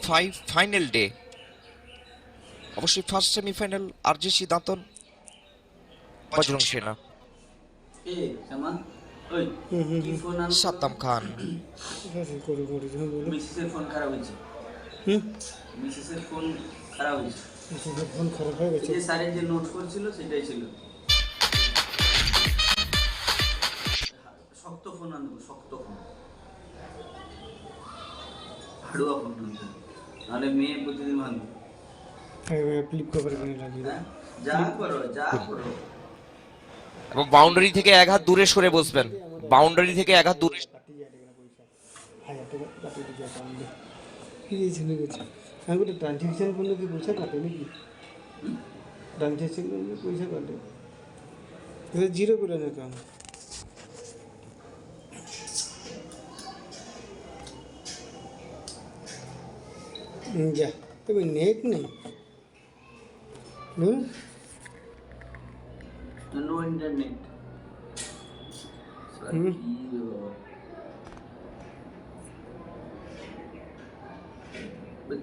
Final day, অবশ্যই first semifinal আরজেসি Dantan Bajrang সেনা, এ শ্যামা, ওই কি ফোন আনলো? সাদ্দাম খান। মিসেসের ফোন খারাপ হয়েছে। মিসেসের ফোন খারাপ হয়েছে। ফোন খারাপ হয়ে গেছে। যে স্যারের যে নোট করছিল সেটাই ছিল। শক্ত ফোন আনবো, শক্ত ফোন, হাড়ুয়া ফোন আনবো, নাহলে মেয়ে প্রতিদিন ভাঙবে। ফ্লিপ কভার কিনে লাগিয়ে দাও। হ্যাঁ, যা করো যা করো। এবং বাউন্ডারি থেকে এক হাত দূরে সরে বসবেন, বাউন্ডারি থেকে এক হাত দূরে। কাটি যায় এখানে পয়সা 1000 টাকা কাটি দিয়ে অ্যাকাউন্টে কি দিয়েছিল গেছে। আমি গোটে ট্রানজাকশন করলে কি পয়সা কাটে নাকি? ট্রানজাকশন করলে পয়সা কাটে, এটা জিরো করে না অ্যাকাউন্ট। যা তবে নেট নেই। No internet.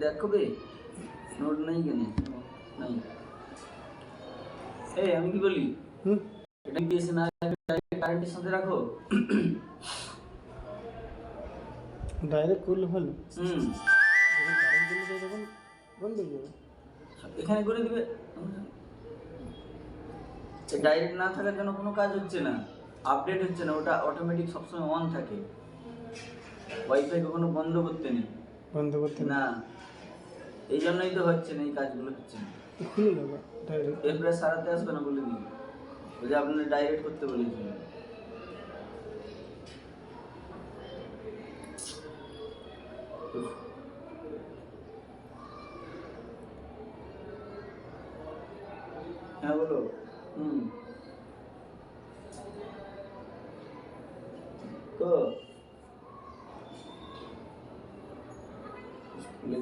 দেখো বে, নোট নাই কেন? নাই। এই আমি কি বলি, এটা দিয়েছে না, কারেন্টের সাথে রাখো। ডাইরেক্ট করলে ভালো। হুম, যখন কারেন্ট চলে যায় তখন বন্ধ হয়ে যাবে। এখানে করে দিবে। ডাইরেক্ট না থাকার জন্য কোনো কাজ হচ্ছে না, আপডেট হচ্ছে না, ওটা অটোমেটিক সবসময় অন থাকে। ওয়াইফাই কখনো বন্ধ করতে নেই, বন্ধ করতে না। এই জন্যই তো হচ্ছে না, এই কাজগুলো হচ্ছে না। খুলে দেবো ডাইরেক্ট। এরপরে সারাতে আসবে না বলে দিই, ওই যে আপনার ডাইরেক্ট করতে বলেছিল। হ্যাঁ বলো। হুম, তো স্কুলে